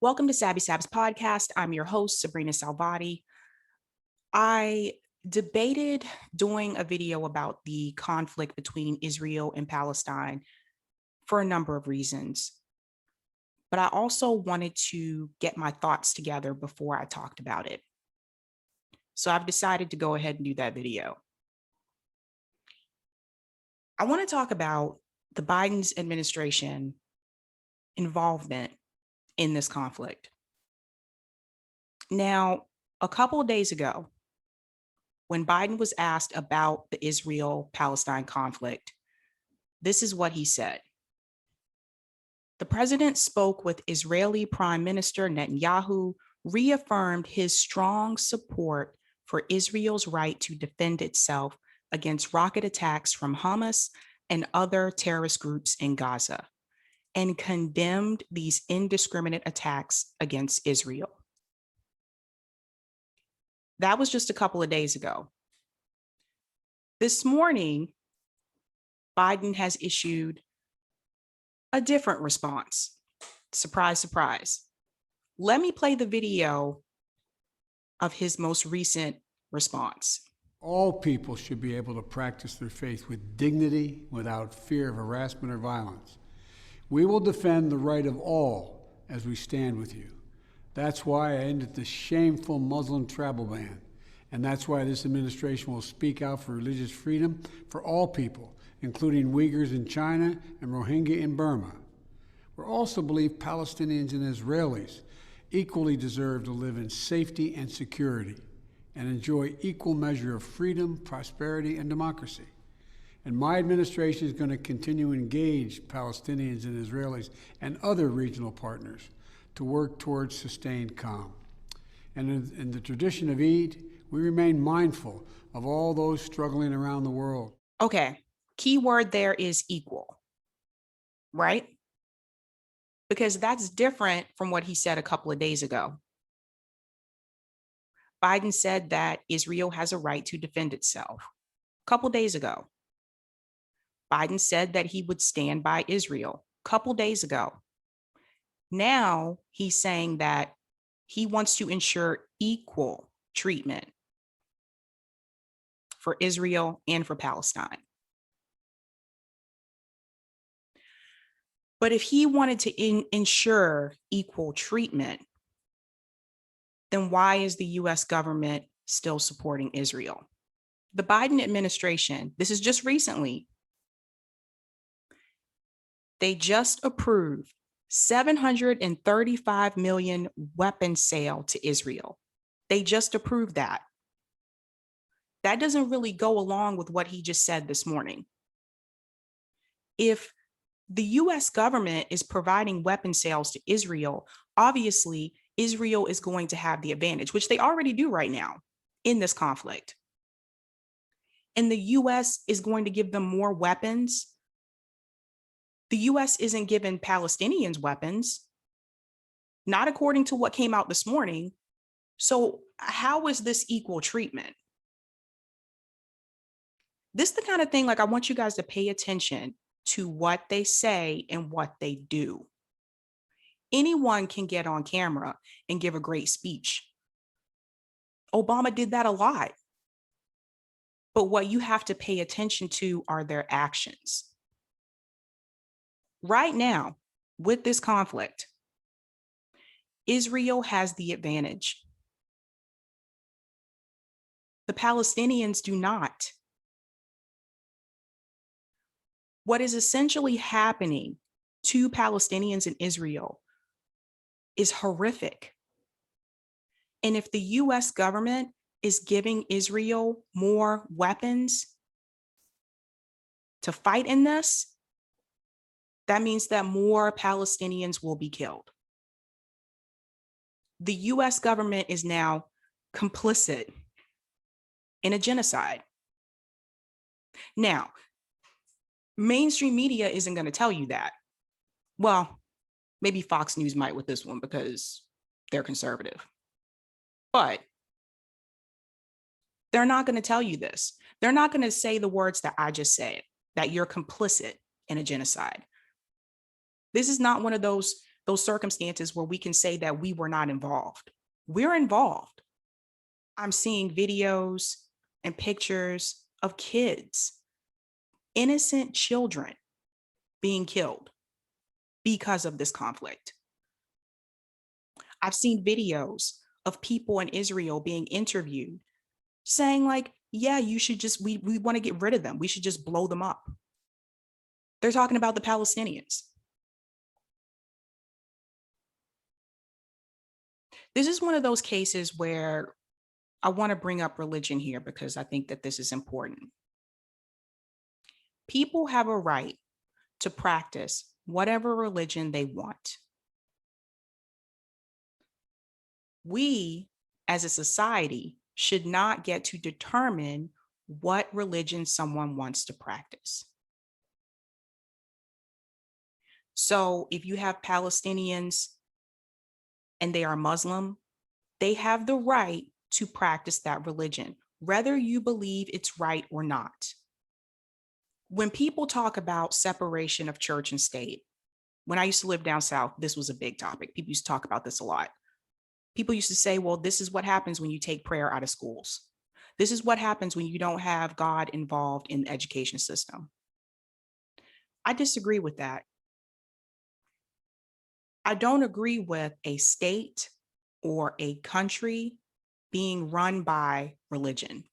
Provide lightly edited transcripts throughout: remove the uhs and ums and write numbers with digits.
Welcome to Sabs podcast. I'm your host, Sabrina Salvati. I debated doing a video about the conflict between Israel and Palestine for a number of reasons, but I also wanted to get my thoughts together before I talked about it. So I've decided to go ahead and do that video. I want to talk about the Biden's administration involvement in this conflict. Now, a couple of days ago, when Biden was asked about the Israel-Palestine conflict, this is what he said. The president spoke with Israeli Prime Minister Netanyahu, reaffirmed his strong support for Israel's right to defend itself against rocket attacks from Hamas and other terrorist groups in Gaza, and condemned these indiscriminate attacks against Israel. That was just a couple of days ago. This morning, Biden has issued a different response. Surprise, surprise. Let me play the video of his most recent response. All people should be able to practice their faith with dignity, without fear of harassment or violence. We will defend the right of all as we stand with you. That's why I ended the shameful Muslim travel ban. And that's why this administration will speak out for religious freedom for all people, including Uyghurs in China and Rohingya in Burma. We also believe Palestinians and Israelis equally deserve to live in safety and security and enjoy equal measure of freedom, prosperity, and democracy. And my administration is going to continue to engage Palestinians and Israelis and other regional partners to work towards sustained calm. And in the tradition of Eid, we remain mindful of all those struggling around the world. Okay, key word there is equal, right? Because that's different from what he said a couple of days ago. Biden said that Israel has a right to defend itself. A couple days ago, Biden said that he would stand by Israel. A couple days ago. Now he's saying that he wants to ensure equal treatment for Israel and for Palestine. But if he wanted to ensure equal treatment, then why is the US government still supporting Israel? The Biden administration, this is just recently, they just approved $735 million weapon sale to Israel. They just approved that. That doesn't really go along with what he just said this morning. If the US government is providing weapon sales to Israel, obviously Israel is going to have the advantage, which they already do right now in this conflict. And the US is going to give them more weapons. The US isn't giving Palestinians weapons, not according to what came out this morning. So how is this equal treatment? This is the kind of thing, like, I want you guys to pay attention to what they say and what they do. Anyone can get on camera and give a great speech. Obama did that a lot. But what you have to pay attention to are their actions. Right now, with this conflict, Israel has the advantage. The Palestinians do not. What is essentially happening to Palestinians in Israel is horrific. And if the US government is giving Israel more weapons to fight in this, that means that more Palestinians will be killed. The US government is now complicit in a genocide. Now, mainstream media isn't going to tell you that. Well, maybe Fox News might with this one because they're conservative. But they're not going to tell you this. They're not going to say the words that I just said, that you're complicit in a genocide. This is not one of those those circumstances where we can say that we were not involved. We're involved. I'm seeing videos and pictures of kids, innocent children being killed because of this conflict. I've seen videos of people in Israel being interviewed saying like, yeah, you should just, we want to get rid of them. We should just blow them up. They're talking about the Palestinians. This is one of those cases where I want to bring up religion here because I think that this is important. People have a right to practice whatever religion they want. We, as a society, should not get to determine what religion someone wants to practice. So if you have Palestinians and they are Muslim, they have the right to practice that religion, whether you believe it's right or not. When people talk about separation of church and state, when I used to live down south, this was a big topic. People used to talk about this a lot. People used to say, well, this is what happens when you take prayer out of schools. This is what happens when you don't have God involved in the education system. I disagree with that. I don't agree with a state or a country being run by religion,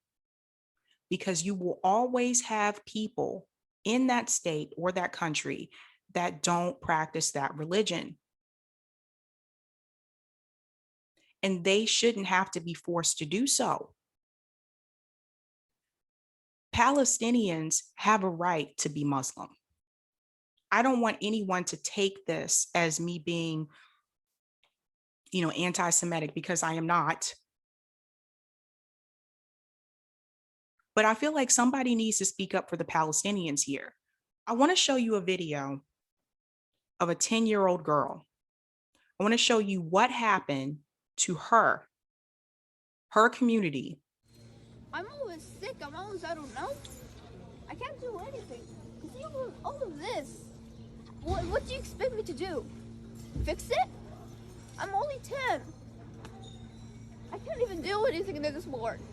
because you will always have people in that state or that country that don't practice that religion. And they shouldn't have to be forced to do so. Palestinians have a right to be Muslim. I don't want anyone to take this as me being, anti-Semitic, because I am not. But I feel like somebody needs to speak up for the Palestinians here. I want to show you a video of a 10-year-old girl. I want to show you what happened to her community. I'm always sick. I'm always, I don't know. I can't do anything. See all of this. What do you expect me to do? Fix it? I'm only 10. I can't even do anything this morning.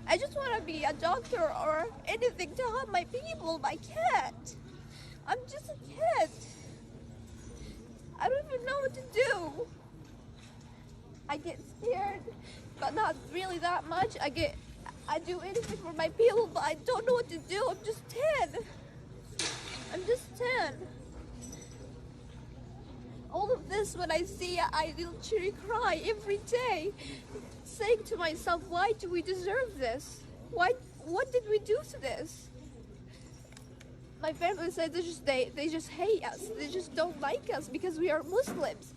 I just want to be a doctor or anything to help my people, but I can't. I'm just a kid. I don't even know what to do. I get scared, but not really that much. I do anything for my people, but I don't know what to do. I'm just 10. I'm just 10. All of this, when I see it, I literally cry every day, saying to myself, why do we deserve this? What did we do to this? My family said they just hate us. They just don't like us because we are Muslims.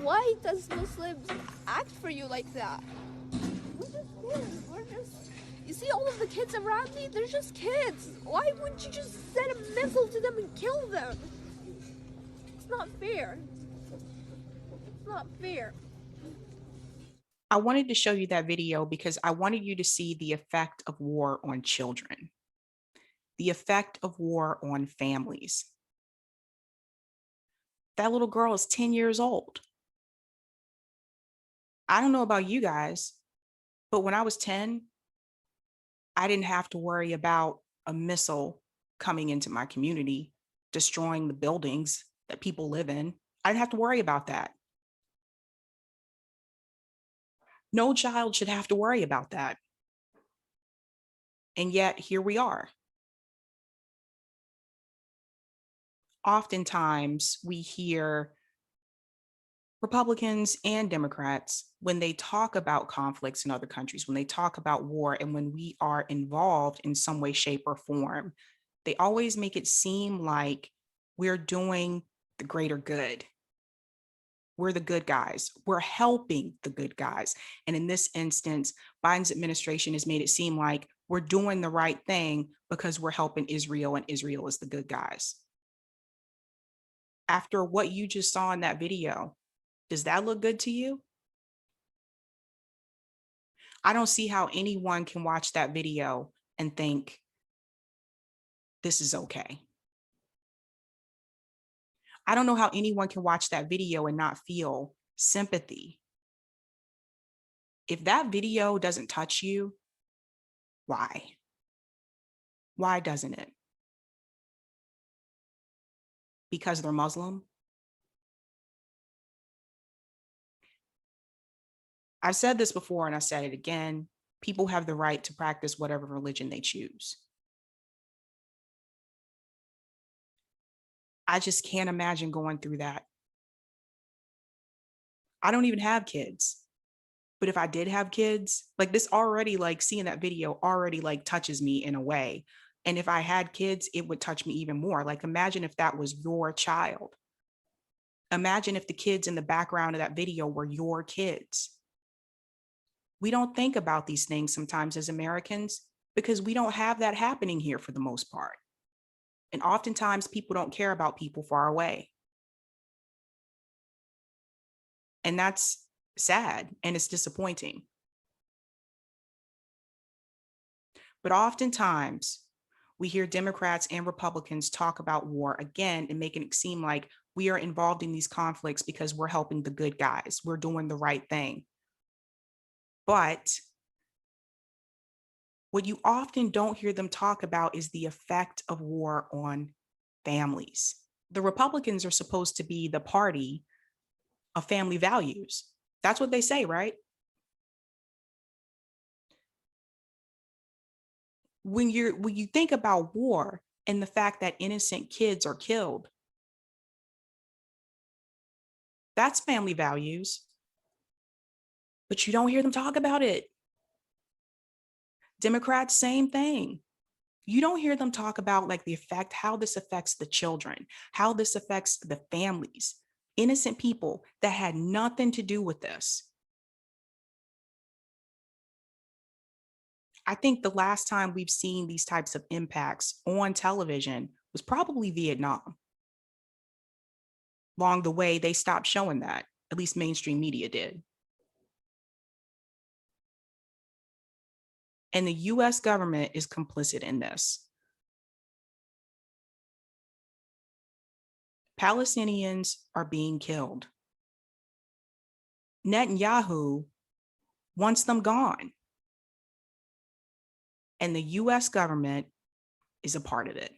Why does Muslims act for you like that? We're just kids. You see all of the kids around me? They're just kids. Why wouldn't you just send a missile to them and kill them? It's not fair. It's not fair. I wanted to show you that video because I wanted you to see the effect of war on children, the effect of war on families. That little girl is 10 years old. I don't know about you guys, but when I was 10, I didn't have to worry about a missile coming into my community, destroying the buildings that people live in. I didn't have to worry about that. No child should have to worry about that. And yet here we are. Oftentimes we hear Republicans and Democrats, when they talk about conflicts in other countries, when they talk about war, and when we are involved in some way, shape, or form, they always make it seem like we're doing the greater good. We're the good guys. We're helping the good guys. And in this instance, Biden's administration has made it seem like we're doing the right thing because we're helping Israel and Israel is the good guys. After what you just saw in that video, does that look good to you? I don't see how anyone can watch that video and think this is okay. I don't know how anyone can watch that video and not feel sympathy. If that video doesn't touch you, why? Why doesn't it? Because they're Muslim? I've said this before and I said it again. People have the right to practice whatever religion they choose. I just can't imagine going through that. I don't even have kids. But if I did have kids, like this already, like seeing that video already like touches me in a way. And if I had kids, it would touch me even more. Like imagine if that was your child. Imagine if the kids in the background of that video were your kids. We don't think about these things sometimes as Americans because we don't have that happening here for the most part. And oftentimes people don't care about people far away. And that's sad and it's disappointing. But oftentimes we hear Democrats and Republicans talk about war again and making it seem like we are involved in these conflicts because we're helping the good guys. We're doing the right thing. But what you often don't hear them talk about is the effect of war on families. The Republicans are supposed to be the party of family values. That's what they say, right? When you think about war and the fact that innocent kids are killed, that's family values. But you don't hear them talk about it. Democrats, same thing. You don't hear them talk about like the effect, how this affects the children, how this affects the families, innocent people that had nothing to do with this. I think the last time we've seen these types of impacts on television was probably Vietnam. Along the way, they stopped showing that, at least mainstream media did. And the US government is complicit in this. Palestinians are being killed. Netanyahu wants them gone. And the US government is a part of it.